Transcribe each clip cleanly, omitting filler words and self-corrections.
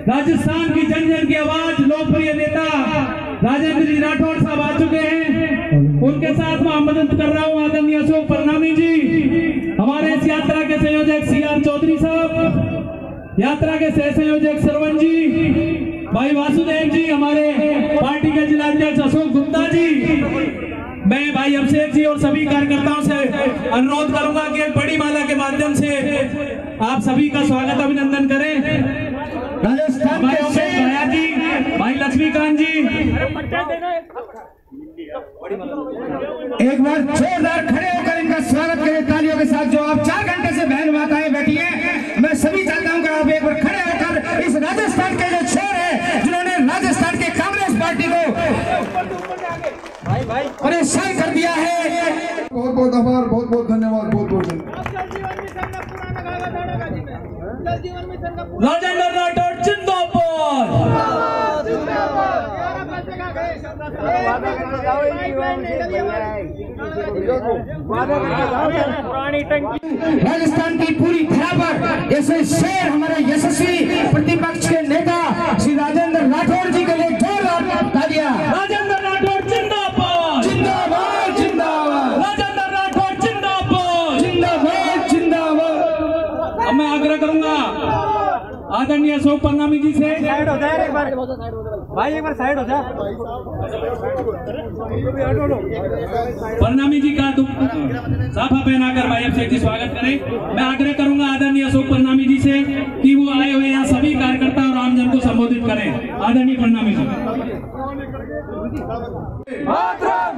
राजस्थान की जन जन की आवाज लोकप्रिय नेता राजेंद्र जी राठौड़ साहब आ चुके हैं। उनके साथ मैं आमंत्रित कर रहा हूं आदरणीय अशोक परनामी जी, हमारे इस यात्रा के संयोजक CR चौधरी साहब, यात्रा के सह संयोजक सरवन जी, भाई वासुदेव जी, हमारे पार्टी के जिला अध्यक्ष अशोक गुप्ता जी, मैं भाई अभिषेक जी और सभी कार्यकर्ताओं से अनुरोध करूंगा कि एक बड़ी माला के माध्यम से आप सभी का स्वागत अभिनंदन करें। राजस्थान के भैया जी, भाई लक्ष्मीकांत जी, एक बार जोरदार खड़े होकर इनका स्वागत करें तालियों के साथ। जो आप 4 घंटे से बहन माताएं बैठी हैं, मैं सभी चाहता हूं कि आप एक बार खड़े होकर इस राजस्थान के जो शेर है, जिन्होंने राजस्थान के कांग्रेस पार्टी को परेशान कर दिया है। बहुत बहुत आभार, बहुत बहुत धन्यवाद, बहुत बहुत राजेंद्र राठौड़ जिंदाबाद। राजस्थान की पूरी धरा पर ऐसे शेर हमारे यशस्वी प्रतिपक्ष के नेता श्री राजेंद्र राठौड़ जी के लिए जोरदार तालियां। राजेंद्र राठौड़ जिंदाबाद, जिंदाबाद जिंदाबाद, राजेंद्र राठौड़ जिंदाबाद, जिंदाबाद जिंदाबाद। अब मैं आग्रह करूंगा आदरणीय अशोक परनामी जी से, साइड हो जाए एक बार भाई, एक बार साइड हो जा। परनामी जी का साफा पहनाकर भाई अभिषेक जी स्वागत करें। मैं आग्रह करूंगा आदरणीय अशोक परनामी जी से कि वो आए हुए यहाँ सभी कार्यकर्ता और आमजन को संबोधित करें। आदरणीय परनामी जी।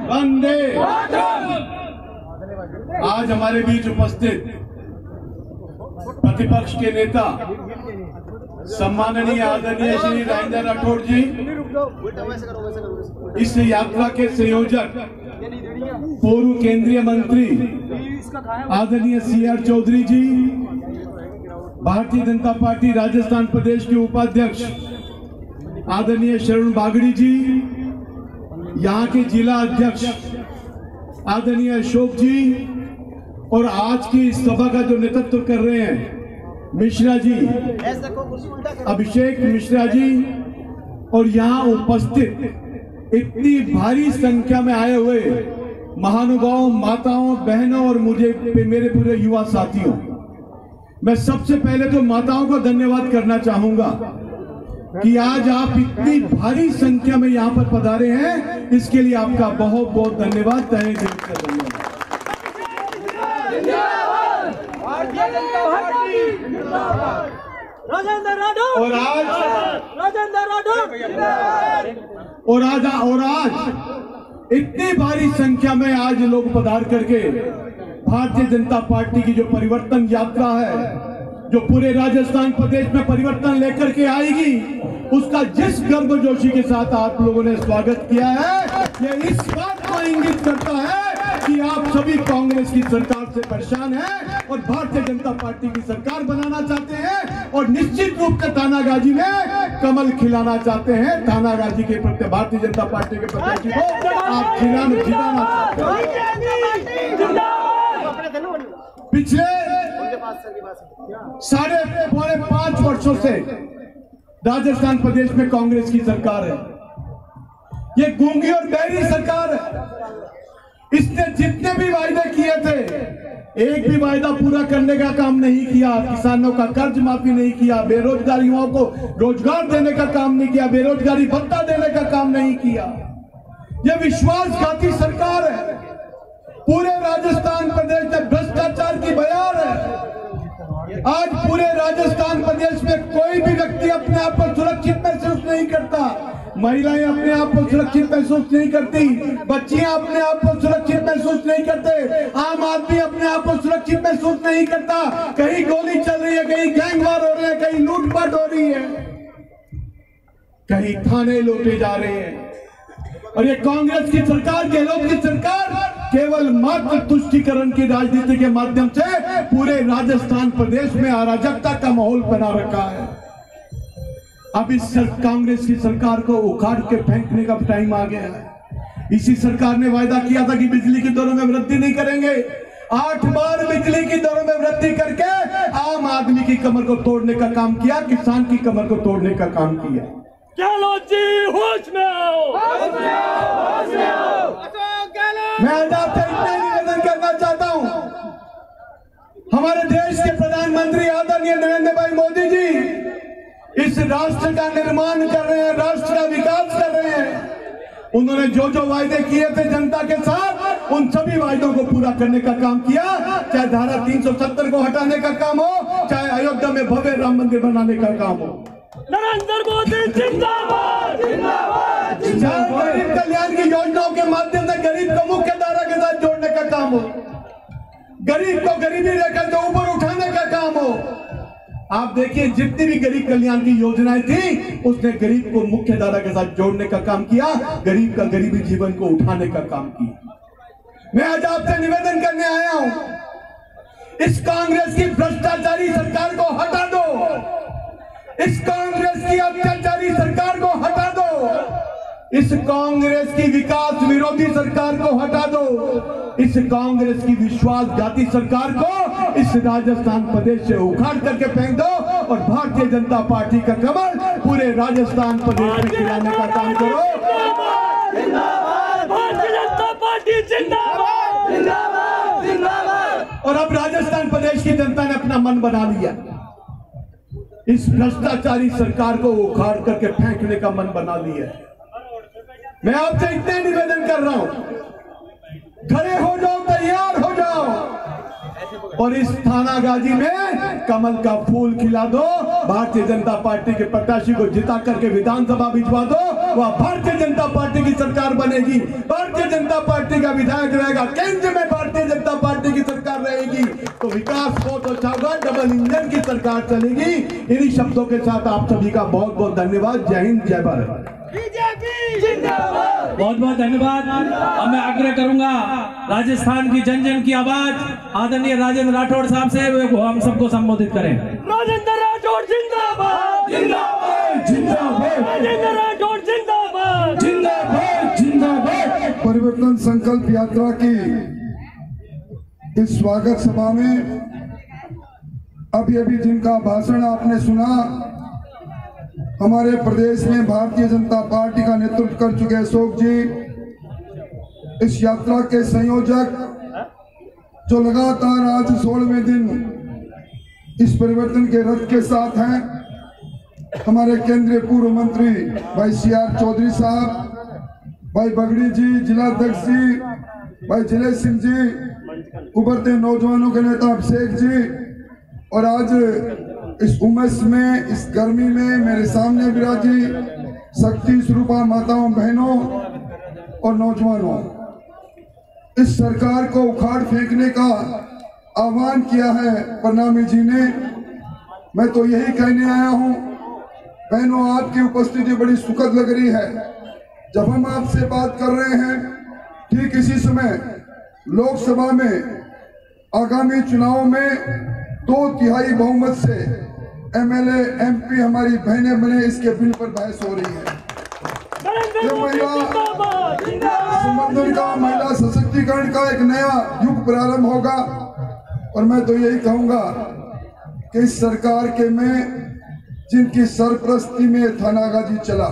वंदे। आज हमारे बीच उपस्थित प्रतिपक्ष के नेता सम्माननीय आदरणीय श्री राजेंद्र राठौड़ जी, इस यात्रा के संयोजक पूर्व केंद्रीय मंत्री आदरणीय CR चौधरी जी, भारतीय जनता पार्टी राजस्थान प्रदेश के उपाध्यक्ष आदरणीय शरण बागड़ी जी, यहाँ के जिला अध्यक्ष आदरणीय अशोक जी, और आज की इस सभा का जो नेतृत्व कर रहे हैं मिश्रा जी, अभिषेक मिश्रा जी, और यहाँ उपस्थित इतनी भारी संख्या में आए हुए महानुभावों, माताओं, बहनों और मेरे पूरे युवा साथियों, मैं सबसे पहले तो माताओं को धन्यवाद करना चाहूंगा कि आज आप इतनी भारी संख्या में यहाँ पर पधारे हैं। इसके लिए आपका बहुत बहुत धन्यवाद, तहे दिल से धन्यवाद। और आज इतनी भारी संख्या में आज लोग पधार करके भारतीय जनता पार्टी की जो परिवर्तन यात्रा है, जो पूरे राजस्थान प्रदेश में परिवर्तन लेकर के आएगी, उसका जिस गर्मजोशी के साथ आप लोगों ने स्वागत किया है, ये इस बात को इंगित करता है कि आप सभी कांग्रेस की सरकार से परेशान हैं और भारतीय जनता पार्टी की सरकार बनाना चाहते हैं, और निश्चित रूप से थानागाजी में कमल खिलाना चाहते हैं। थानागाजी के प्रति भारतीय जनता पार्टी के प्रत्याशी को आप जिलाना चाहते हैं। पिछले 5.5 वर्षों से राजस्थान प्रदेश में कांग्रेस की सरकार है। ये गूंगी और बहरी सरकार है। इसने जितने भी वायदे किए थे, एक भी वायदा पूरा करने का काम नहीं किया। किसानों का कर्ज माफी नहीं किया, बेरोजगार युवाओं को रोजगार देने का काम नहीं किया, बेरोजगारी भत्ता देने का काम नहीं किया। यह विश्वासघाती सरकार है। पूरे राजस्थान प्रदेश में भ्रष्टाचार की बयार है। आज पूरे राजस्थान प्रदेश में कोई भी व्यक्ति अपने आप को सुरक्षित महसूस नहीं करता। महिलाएं अपने आप को सुरक्षित महसूस नहीं करती, बच्चियां अपने आप को सुरक्षित महसूस नहीं करते, आम आदमी अपने आप को सुरक्षित महसूस नहीं करता। कहीं गोली चल रही है, कहीं गैंगवार हो रहे हैं, कहीं लूटपाट हो रही है, कहीं थाने लूटे जा रहे हैं। और ये कांग्रेस की सरकार, गहलोत की सरकार केवल मात्र तुष्टीकरण की राजनीति के माध्यम से पूरे राजस्थान प्रदेश में अराजकता का माहौल बना रखा है। अब इस कांग्रेस की सरकार को उखाड़ के फेंकने का टाइम आ गया है। इसी सरकार ने वायदा किया था कि बिजली की दरों में वृद्धि नहीं करेंगे। 8 बार बिजली की दरों में वृद्धि करके आम आदमी की कमर को तोड़ने का काम किया, किसान की कमर को तोड़ने का काम किया। गहलोत जी होश में आओ, होश में आओ, होश में आओ। मैं आज आपसे इतना निवेदन करना चाहता हूं, हमारे देश के प्रधानमंत्री आदरणीय नरेंद्र भाई मोदी जी इस राष्ट्र का निर्माण कर रहे हैं, राष्ट्र का विकास कर रहे हैं। उन्होंने जो जो वायदे किए थे जनता के साथ, उन सभी वायदों को पूरा करने का काम किया। चाहे धारा 370 को हटाने का काम हो, चाहे अयोध्या में भव्य राम मंदिर बनाने का काम हो। नरेंद्र मोदी जिंदाबाद, जिंदाबाद, जिंदाबाद। गरीब कल्याण की योजनाओं के माध्यम से गरीब को मुख्य धारा के साथ जोड़ने का काम हो, गरीब को गरीबी रेखा से ऊपर उठाने का काम हो। आप देखिए जितनी भी गरीब कल्याण की योजनाएं थी, उसने गरीब को मुख्य धारा के साथ जोड़ने का काम किया, गरीब का गरीबी जीवन को उठाने का काम किया। मैं आज आपसे निवेदन करने आया हूं, इस कांग्रेस की भ्रष्टाचारी सरकार को हटा दो, इस कांग्रेस की अत्याचारी सरकार को हटा दो, इस कांग्रेस की विकास विरोधी सरकार को हटा दो, इस कांग्रेस की विश्वासघाती सरकार को इस राजस्थान प्रदेश से उखाड़ करके फेंक दो और भारतीय जनता पार्टी का कमल पूरे राजस्थान प्रदेश में खिलाने का काम करो। भारतीय जनता पार्टी जिंदाबाद, जिंदाबाद, जिंदाबाद। और अब राजस्थान प्रदेश की जनता ने अपना मन बना लिया, इस भ्रष्टाचारी सरकार को उखाड़ करके फेंकने का मन बना लिया। मैं आपसे इतना निवेदन कर रहा हूं, खड़े हो जाओ, तैयार हो जाओ और इस थानागाजी में कमल का फूल खिला दो। भारतीय जनता पार्टी के प्रत्याशी को जिता करके विधानसभा भिजवा दो, वह भारतीय जनता पार्टी की सरकार बनेगी, भारतीय जनता पार्टी का विधायक रहेगा, केंद्र में भारतीय जनता पार्टी की सरकार रहेगी, तो विकास बहुत अच्छा होगा, डबल इंजन की सरकार चलेगी। इन्हीं शब्दों के साथ आप सभी का बहुत बहुत धन्यवाद। जय हिंद, जय भारत। बीजेपी जिंदाबाद। बहुत बहुत धन्यवाद। अब मैं आग्रह करूंगा राजस्थान की जन जन की आवाज आदरणीय राजेंद्र राठौड़ साहब से हम सबको संबोधित करें। राजेंद्र राठौड़ जिंदाबाद, जिंदाबाद, जिंदाबाद। राजेंद्र राठौड़ जिंदाबाद, जिंदाबाद, जिंदाबाद। परिवर्तन संकल्प यात्रा की इस स्वागत सभा में अभी अभी जिनका भाषण आपने सुना, हमारे प्रदेश में भारतीय जनता पार्टी का नेतृत्व कर चुके अशोक जी, इस यात्रा के संयोजक जो लगातार आज 16वें दिन इस परिवर्तन के रथ के साथ हैं, हमारे केंद्रीय पूर्व मंत्री भाई CR चौधरी साहब, भाई बगड़ी जी, जिलाध्यक्ष जी, भाई जिलेश सिंह जी, उभरते नौजवानों के नेता अभिषेक जी, और आज इस उमस में, इस गर्मी में मेरे सामने विराजी शक्ति स्वरूपा माताओं, बहनों और नौजवानों, इस सरकार को उखाड़ फेंकने का आह्वान किया है प्रणामी जी ने। मैं तो यही कहने आया हूं, बहनों आपकी उपस्थिति बड़ी सुखद लग रही है। जब हम आपसे बात कर रहे हैं, ठीक इसी समय लोकसभा में आगामी चुनाव में 2/3 बहुमत से MLA MP हमारी बहनें बने, इसके बिल पर बहस हो रही है। ये महिला संवर्धन का, महिला सशक्तिकरण का एक नया युग प्रारंभ होगा। और मैं तो यही कहूंगा कि इस सरकार के में जिनकी सरपरस्ती में थानागाजी चला,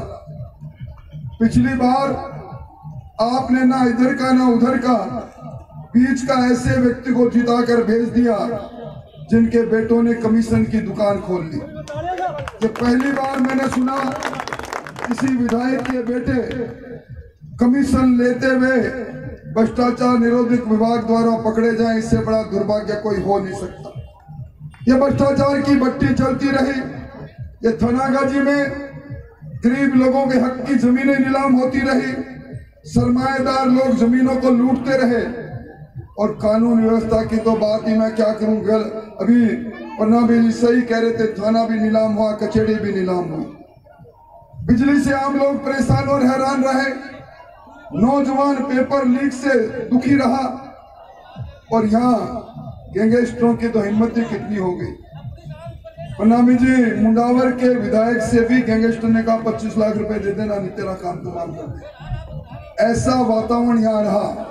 पिछली बार आपने ना इधर का ना उधर का, बीच का ऐसे व्यक्ति को जिताकर भेज दिया जिनके बेटों ने कमीशन की दुकान खोल ली। ये पहली बार मैंने सुना किसी विधायक के बेटे कमीशन लेते हुए भ्रष्टाचार निरोधक विभाग द्वारा पकड़े जाएं। इससे बड़ा दुर्भाग्य कोई हो नहीं सकता। ये भ्रष्टाचार की भट्टी चलती रही। ये थानागाजी में गरीब लोगों के हक की जमीनें नीलाम होती रही, सरमाएदार लोग जमीनों को लूटते रहे, और कानून व्यवस्था की तो बात ही मैं क्या करूं। अभी पन्ना भी सही कह रहे थे, थाना भी नीलाम हुआ, कचहरी भी नीलाम हुई। बिजली से आम लोग परेशान और हैरान रहे, नौजवान पेपर लीक से दुखी रहा, और यहाँ गैंगस्टरों की तो हिम्मत ही कितनी हो गई। प्रणामी जी, मुंडावर के विधायक से भी गैंगस्टर ने कहा 25 लाख रुपए दे देना, नहीं तेरा काम तमाम कर दे। ऐसा वातावरण यहाँ रहा।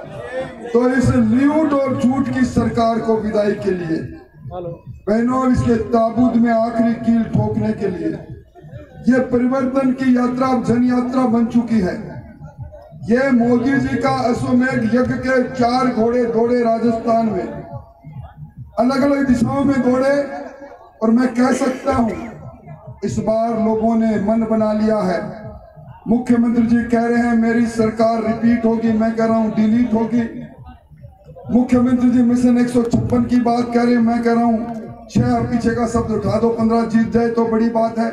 तो इस लूट और झूठ की सरकार को विदाई के लिए, बहनों, इसके ताबूत में आखिरी कील ठोकने के लिए ये परिवर्तन की यात्रा अब जन यात्रा बन चुकी है। ये मोदी जी का अश्वमेध यज्ञ के 4 घोड़े दौड़े राजस्थान में, अलग अलग दिशाओं में दौड़े, और मैं कह सकता हूं इस बार लोगों ने मन बना लिया है। मुख्यमंत्री जी कह रहे हैं मेरी सरकार रिपीट होगी, मैं कह रहा हूं डिलीट होगी। मुख्यमंत्री जी मिशन 156 की बात कह रहे हैं, मैं कह रहा हूं 6 और पीछे का शब्द उठा दो, 15 जीत जाए तो बड़ी बात है।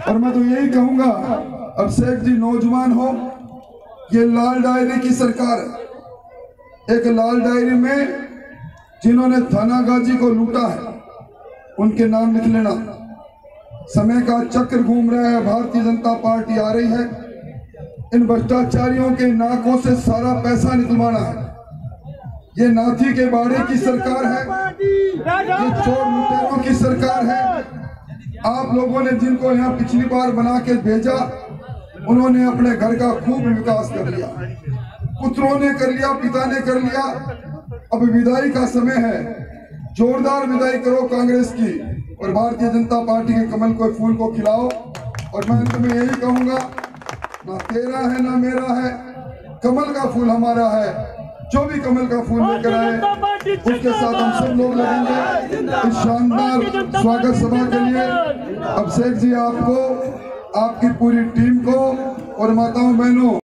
और मैं तो यही कहूंगा, अब शेख जी नौजवान हो, ये लाल डायरी की सरकार है। एक लाल डायरी में जिन्होंने थाना गाजी को लूटा है उनके नाम लिख लेना। समय का चक्र घूम रहा है, भारतीय जनता पार्टी आ रही है, इन भ्रष्टाचारियों के नाकों से सारा पैसा निकलवाना है। ये नाथी के बाड़े की सरकार है, ये चोर लुटेरों की सरकार है। आप लोगों ने जिनको यहाँ पिछली बार बना के भेजा, उन्होंने अपने घर का खूब विकास कर लिया, पुत्रों ने कर लिया, पिता ने कर लिया। अब विदाई का समय है, जोरदार विदाई करो कांग्रेस की, और भारतीय जनता पार्टी के कमल को फूल को खिलाओ। और मैं अंत में यही कहूंगा, ना तेरा है ना मेरा है, कमल का फूल हमारा है। जो भी कमल का फूल लेकर आए उसके साथ हम सब लोग लगेंगे इस शानदार स्वागत सभा के लिए। अब शेख जी आपको, आपकी पूरी टीम को और माताओं बहनों